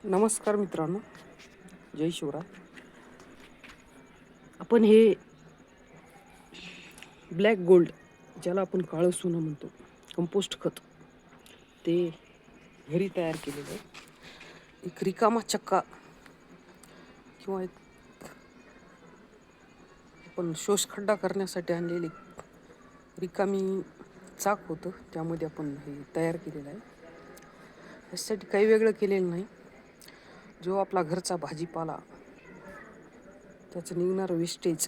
नमस्कार मित्रांनो, जय शिवराय. आपण हे ब्लॅक गोल्ड, ज्याला आपण काळं सोनं म्हणतो, कंपोस्ट खत, ते घरी तयार केलेलं आहे. एक रिकामा चक्का किंवा एक आपण शोषखड्डा करण्यासाठी आणलेली रिकामी चाक होतं, त्यामध्ये आपण हे तयार केलेलं आहे. यासाठी काही वेगळं केलेलं नाही. जो आपला घरचा भाजीपाला, त्याचं निघणारं वेस्टेज,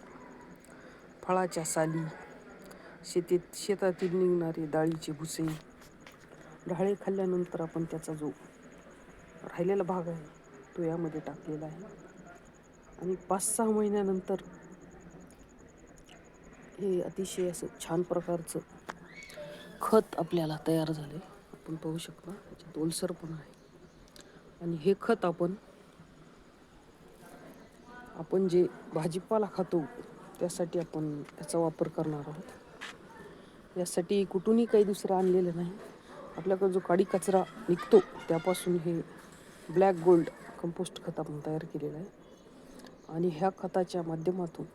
फळाच्या साली, शेतातील निघणारे डाळीचे भुसे, ढाळे खाल्ल्यानंतर आपण त्याचा जो राहिलेला भाग आहे तो यामध्ये टाकलेला आहे. आणि 5-6 महिन्यानंतर हे अतिशय असं छान प्रकारचं खत आपल्याला तयार झाले. आपण पाहू शकता, त्याच्यात ओलसर पण आहे. आणि हे खत आपण जे भाजीपाला खातो त्यासाठी आपण त्याचा वापर करणार आहोत. यासाठी कुठूनही काही दुसरं आणलेलं नाही. आपल्याकडे जो काडी कचरा निघतो त्यापासून हे ब्लॅक गोल्ड कंपोस्ट खत आपण तयार केलेलं आहे. आणि ह्या खताच्या माध्यमातून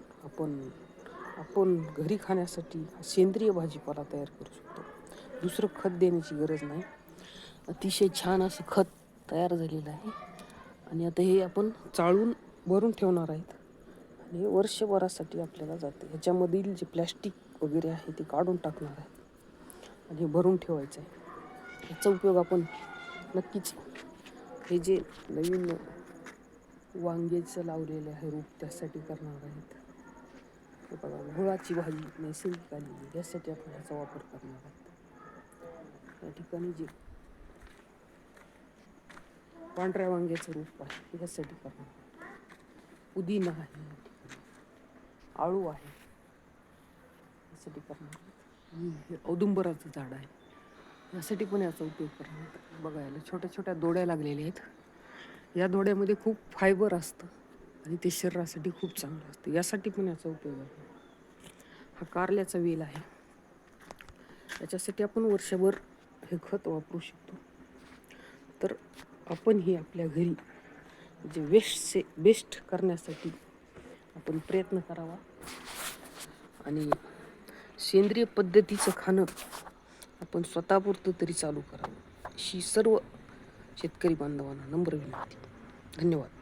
आपण घरी खाण्यासाठी सेंद्रिय भाजीपाला तयार करू शकतो. दुसरं खत देण्याची गरज नाही. अतिशय छान असं खत तयार झालेलं आहे. आणि आता हे आपण चाळून भरून ठेवणार आहेत. आणि हे वर्षभरासाठी आपल्याला जाते. ह्याच्यामधील जे प्लॅस्टिक वगैरे आहे ते काढून टाकणार आहे आणि हे भरून ठेवायचं आहे. याचा उपयोग आपण नक्कीच हे जे नवीन वांग्याचं लावलेलं आहे रोप, त्यासाठी करणार आहेत. हे बघा, गुळाची भाजी नैसर्गिक आली, यासाठी आपण ह्याचा वापर करणार आहोत. या ठिकाणी जे पांढऱ्या वांग्याचं रोप आहे यासाठी करणार आहोत. पुदिना आहे, या ठिकाणी आळू आहे, यासाठी करणार आहोत. आणि हे औदुंबराचं झाड आहे, यासाठी पण याचा उपयोग करणार आहोत. बघायला छोट्या छोट्या दोड्या लागलेल्या आहेत. या दोड्यामध्ये खूप फायबर असतं आणि ते शरीरासाठी खूप चांगलं असतं. यासाठी पण याचा उपयोग आहे. हा कारल्याचा वेल आहे, याच्यासाठी आपण वर्षभर हे खत वापरू शकतो. तर आपण हे आपल्या घरी जे बेस्ट करण्यासाठी आपण प्रयत्न करावा आणि सेंद्रिय पद्धतीचं खाणं आपण स्वतःपुरतं तरी चालू करावं, अशी सर्व शेतकरी बांधवांना नम्र विनंती. धन्यवाद.